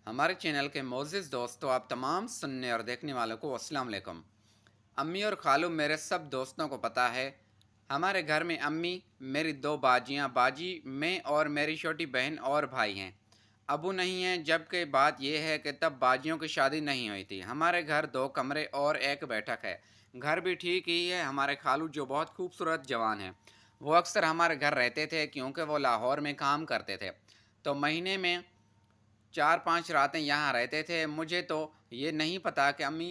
हमारे चैनल के मोअज़्ज़िज़ दोस्तों, आप तमाम सुनने और देखने वालों को अस्सलाम वालेकुम। अम्मी और खालू मेरे सब दोस्तों को पता है। हमारे घर में अम्मी, मेरी दो बाजियाँ, बाजी, मैं और मेरी छोटी बहन और भाई हैं। अबू नहीं हैं, जबकि बात यह है कि तब बाजियों की शादी नहीं हुई थी। हमारे घर दो कमरे और एक बैठक है। घर भी ठीक ही है। हमारे खालू जो बहुत खूबसूरत जवान हैं, वो अक्सर हमारे घर रहते थे क्योंकि वो लाहौर में काम करते थे। तो महीने में 4-5 रातें यहाँ रहते थे। मुझे तो ये नहीं पता कि अम्मी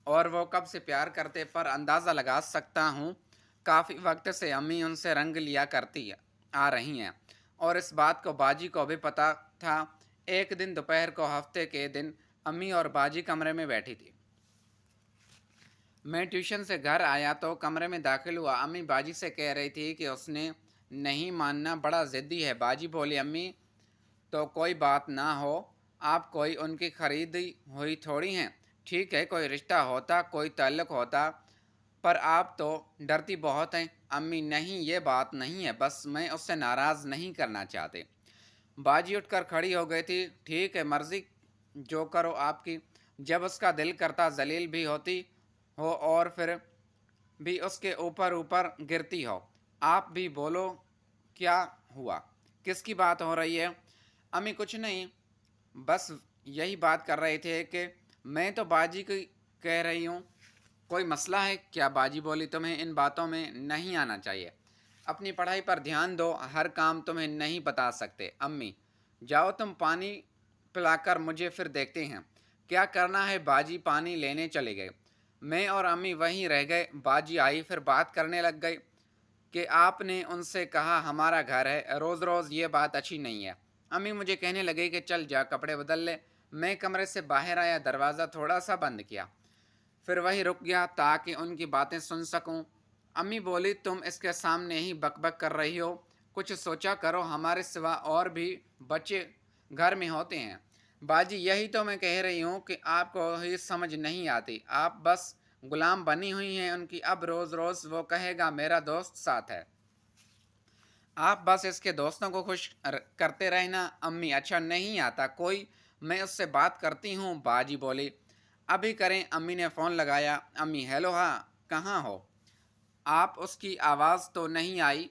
और वो कब से प्यार करते, पर अंदाज़ा लगा सकता हूँ काफ़ी वक्त से अम्मी उनसे रंग लिया करती आ रही हैं। और इस बात को बाजी को भी पता था। एक दिन दोपहर को हफ्ते के दिन अम्मी और बाजी कमरे में बैठी थी। मैं ट्यूशन से घर आया तो कमरे में दाखिल हुआ। अम्मी बाजी से कह रही थी कि उसने नहीं मानना, बड़ा ज़िद्दी है। बाजी बोली, अम्मी तो कोई बात ना हो, आप कोई उनकी खरीदी हुई थोड़ी हैं। ठीक है, कोई रिश्ता होता, कोई ताल्लुक़ होता, पर आप तो डरती बहुत हैं। अम्मी, नहीं, ये बात नहीं है, बस मैं उससे नाराज़ नहीं करना चाहते। बाजी उठकर खड़ी हो गई थी। ठीक है, मर्ज़ी जो करो आपकी। जब उसका दिल करता जलील भी होती हो और फिर भी उसके ऊपर ऊपर गिरती हो। आप भी बोलो, क्या हुआ? किसकी बात हो रही है? अम्मी, कुछ नहीं, बस यही बात कर रहे थे कि मैं तो बाजी की कह रही हूँ। कोई मसला है क्या? बाजी बोली, तुम्हें इन बातों में नहीं आना चाहिए। अपनी पढ़ाई पर ध्यान दो, हर काम तुम्हें नहीं बता सकते। अम्मी, जाओ तुम पानी पिलाकर मुझे, फिर देखते हैं क्या करना है। बाजी पानी लेने चले गए। मैं और अम्मी वहीं रह गए। बाजी आई, फिर बात करने लग गई कि आपने उनसे कहा हमारा घर है, रोज़ रोज़ ये बात अच्छी नहीं है। अम्मी मुझे कहने लगी कि चल जा कपड़े बदल ले। मैं कमरे से बाहर आया, दरवाज़ा थोड़ा सा बंद किया, फिर वहीं रुक गया ताकि उनकी बातें सुन सकूं। अम्मी बोली, तुम इसके सामने ही बकबक कर रही हो, कुछ सोचा करो, हमारे सिवा और भी बच्चे घर में होते हैं। बाजी, यही तो मैं कह रही हूँ कि आपको ही समझ नहीं आती, आप बस गुलाम बनी हुई हैं उनकी। अब रोज़ रोज़ वो कहेगा मेरा दोस्त साथ है, आप बस इसके दोस्तों को खुश करते रहना। अम्मी, अच्छा नहीं आता कोई, मैं उससे बात करती हूँ। बाजी बोली, अभी करें। अम्मी ने फ़ोन लगाया। अम्मी, हेलो, हाँ, कहाँ हो आप? उसकी आवाज़ तो नहीं आई,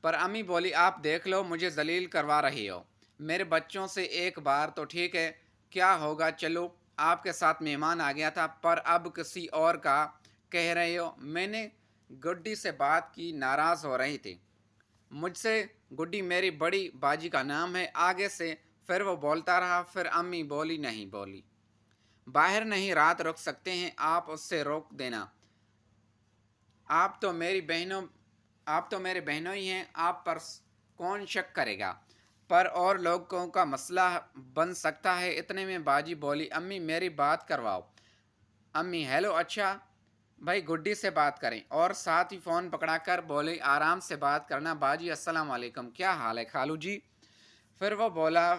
पर अम्मी बोली, आप देख लो, मुझे जलील करवा रही हो मेरे बच्चों से। एक बार तो ठीक है, क्या होगा, चलो, आपके साथ मेहमान आ गया था, पर अब किसी और का कह रहे हो। मैंने गुड्डी से बात की, नाराज़ हो रही थी मुझसे। गुड्डी मेरी बड़ी बाजी का नाम है। आगे से फिर वो बोलता रहा। फिर अम्मी बोली, नहीं बोली, बाहर नहीं रात रुक सकते हैं, आप उससे रोक देना। आप तो मेरी बहनों आप तो मेरे बहनों ही हैं, आप पर कौन शक करेगा, पर और लोगों का मसला बन सकता है। इतने में बाजी बोली, अम्मी मेरी बात करवाओ। अम्मी, हेलो, अच्छा भाई, गुड्डी से बात करें, और साथ ही फ़ोन पकड़ाकर बोले, आराम से बात करना। बाजी, अस्सलाम वालेकुम, क्या हाल है खालू जी? फिर वो बोला,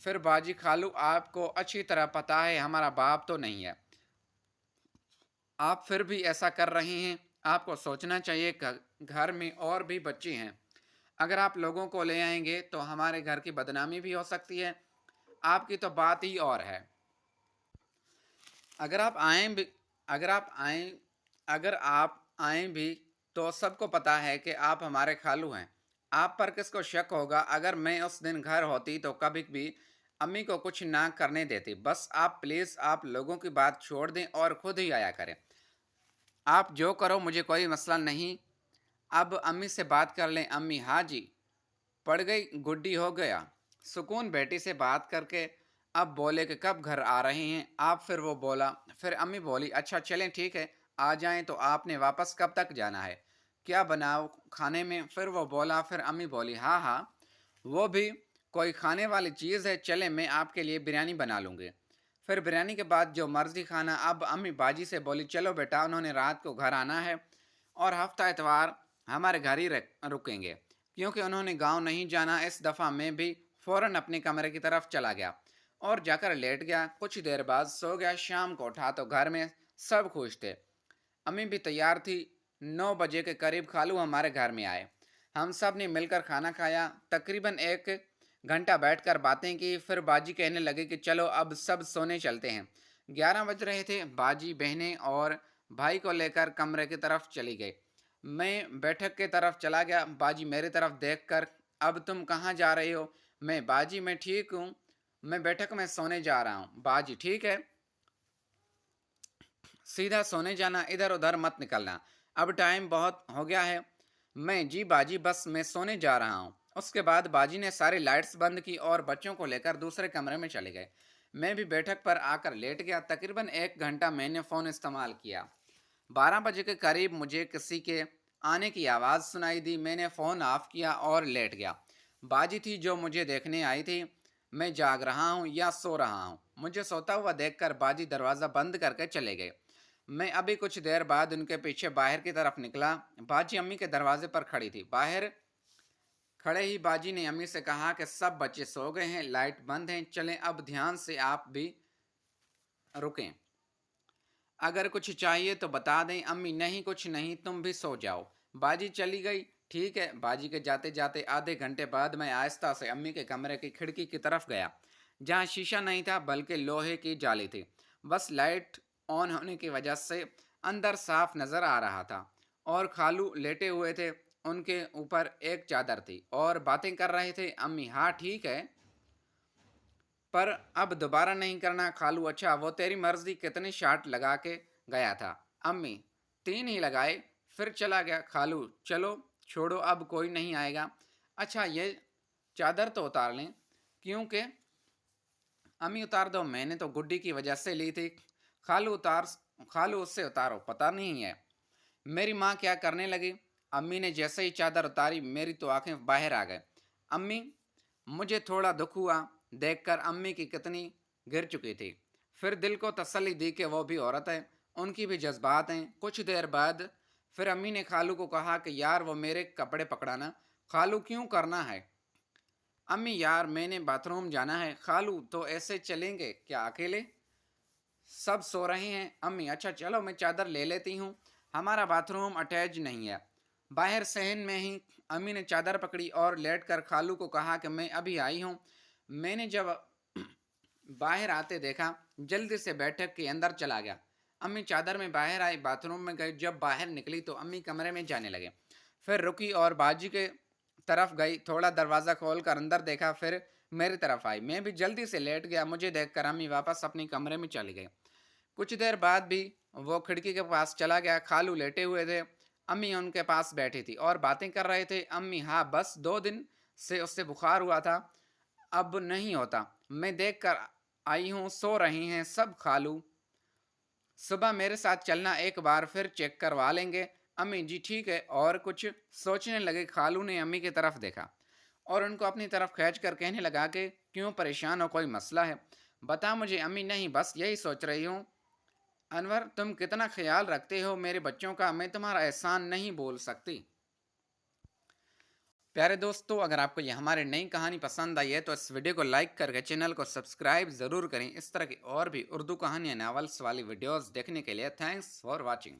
फिर बाजी, खालू आपको अच्छी तरह पता है हमारा बाप तो नहीं है, आप फिर भी ऐसा कर रहे हैं। आपको सोचना चाहिए, घर में और भी बच्चे हैं। अगर आप लोगों को ले आएंगे तो हमारे घर की बदनामी भी हो सकती है। आपकी तो बात ही और है। अगर आप आएं भी अगर आप आएं अगर आप आएं भी तो सबको पता है कि आप हमारे खालू हैं। आप पर किसको शक होगा? अगर मैं उस दिन घर होती तो कभी भी अम्मी को कुछ ना करने देती। बस आप प्लीज़, आप लोगों की बात छोड़ दें और खुद ही आया करें। आप जो करो, मुझे कोई मसला नहीं। अब अम्मी से बात कर लें। अम्मी, हाँ जी, पड़ गई गुड्डी, हो गया सुकून बेटी से बात करके। अब बोले कि कब घर आ रहे हैं आप? फिर वो बोला, फिर अम्मी बोली, अच्छा चलें, ठीक है, आ जाएं। तो आपने वापस कब तक जाना है? क्या बनाओ खाने में? फिर वो बोला। फिर अम्मी बोली, हाँ हाँ, वो भी कोई खाने वाली चीज़ है, चले मैं आपके लिए बिरयानी बना लूँगी। फिर बिरयानी के बाद जो मर्ज़ी खाना। अब अम्मी बाजी से बोली, चलो बेटा, उन्होंने रात को घर आना है और हफ्ता इतवार हमारे घर ही रुकेंगे, क्योंकि उन्होंने गांव नहीं जाना। इस दफ़ा मैं भी फ़ौरन अपने कमरे की तरफ चला गया और जाकर लेट गया। कुछ देर बाद सो गया। शाम को उठा तो घर में सब खुश थे। अम्मी भी तैयार थी। 9 बजे के करीब खालू हमारे घर में आए। हम सब ने मिलकर खाना खाया। तकरीबन 1 घंटा बैठकर बातें की। फिर बाजी कहने लगे कि चलो अब सब सोने चलते हैं। 11 बज रहे थे। बाजी बहनें और भाई को लेकर कमरे की तरफ चली गई। मैं बैठक की तरफ चला गया। बाजी मेरी तरफ देखकर, अब तुम कहाँ जा रही हो? मैं, बाजी मैं ठीक हूँ, मैं बैठक में सोने जा रहा हूँ। बाजी, ठीक है, सीधा सोने जाना, इधर उधर मत निकलना, अब टाइम बहुत हो गया है। मैं, जी बाजी बस मैं सोने जा रहा हूँ। उसके बाद बाजी ने सारी लाइट्स बंद की और बच्चों को लेकर दूसरे कमरे में चले गए। मैं भी बैठक पर आकर लेट गया। तकरीबन 1 घंटा मैंने फ़ोन इस्तेमाल किया। 12 बजे के करीब मुझे किसी के आने की आवाज़ सुनाई दी। मैंने फ़ोन ऑफ किया और लेट गया। बाजी थी जो मुझे देखने आई थी। मैं जाग रहा हूँ या सो रहा हूँ? मुझे सोता हुआ देखकर बाजी दरवाज़ा बंद करके चले गए। मैं अभी कुछ देर बाद उनके पीछे बाहर की तरफ निकला। बाजी अम्मी के दरवाजे पर खड़ी थी। बाहर खड़े ही बाजी ने अम्मी से कहा कि सब बच्चे सो गए हैं, लाइट बंद है, चलें अब ध्यान से, आप भी रुकें, अगर कुछ चाहिए तो बता दें। अम्मी, नहीं कुछ नहीं, तुम भी सो जाओ। बाजी चली गई। ठीक है। बाजी के जाते जाते आधे घंटे बाद मैं आहिस्ता से अम्मी के कमरे की खिड़की की तरफ गया, जहाँ शीशा नहीं था बल्कि लोहे की जाली थी। बस लाइट ऑन होने की वजह से अंदर साफ नज़र आ रहा था। और खालू लेटे हुए थे, उनके ऊपर एक चादर थी और बातें कर रहे थे। अम्मी, हाँ ठीक है, पर अब दोबारा नहीं करना। खालू, अच्छा वो तेरी मर्जी, कितने शाट लगा के गया था? अम्मी, 3 ही लगाए, फिर चला गया। खालू, चलो छोड़ो, अब कोई नहीं आएगा। अच्छा ये चादर तो उतार लें। क्योंकि अम्मी, उतार दो, मैंने तो गुड्डी की वजह से ली थी। खालू, उतार, खालू उससे उतारो, पता नहीं है मेरी माँ क्या करने लगी। अम्मी ने जैसे ही चादर उतारी मेरी तो आंखें बाहर आ गए। अम्मी, मुझे थोड़ा दुख हुआ देखकर अम्मी की कितनी गिर चुकी थी। फिर दिल को तसल्ली दी कि वो भी औरत है, उनकी भी जज्बात हैं। कुछ देर बाद फिर अम्मी ने खालू को कहा कि यार वो मेरे कपड़े पकड़ाना। खालू, क्यों करना है? अम्मी, यार मैंने बाथरूम जाना है। खालू, तो ऐसे चलेंगे क्या अकेले? सब सो रहे हैं। अम्मी, अच्छा चलो मैं चादर ले लेती हूँ, हमारा बाथरूम अटैच नहीं है, बाहर सहन में ही। अम्मी ने चादर पकड़ी और लेट कर खालू को कहा कि मैं अभी आई हूँ। मैंने जब बाहर आते देखा, जल्दी से बैठक के अंदर चला गया। अम्मी चादर में बाहर आई, बाथरूम में गई। जब बाहर निकली तो अम्मी कमरे में जाने लगे। फिर रुकी और बाजी के तरफ गई, थोड़ा दरवाज़ा खोल कर अंदर देखा, फिर मेरी तरफ आई। मैं भी जल्दी से लेट गया। मुझे देखकर अम्मी वापस अपने कमरे में चली गई। कुछ देर बाद भी वो खिड़की के पास चला गया। खालू लेटे हुए थे, अम्मी उनके पास बैठी थी और बातें कर रहे थे। अम्मी, हाँ बस 2 दिन से उससे बुखार हुआ था, अब नहीं होता, मैं देख कर आई हूँ, सो रही हैं सब। खालू, सुबह मेरे साथ चलना, एक बार फिर चेक करवा लेंगे। अम्मी, जी ठीक है। और कुछ सोचने लगे। खालू ने अम्मी की तरफ देखा और उनको अपनी तरफ खींच कर कहने लगा कि क्यों परेशान हो, कोई मसला है? बता मुझे। अम्मी, नहीं बस यही सोच रही हूँ। अनवर, तुम कितना ख्याल रखते हो मेरे बच्चों का, मैं तुम्हारा एहसान नहीं बोल सकती। प्यारे दोस्तों, अगर आपको ये हमारी नई कहानी पसंद आई है तो इस वीडियो को लाइक करके चैनल को सब्सक्राइब ज़रूर करें। इस तरह की और भी उर्दू कहानियाँ, नावल्स वाली वीडियोस देखने के लिए थैंक्स फॉर वॉचिंग।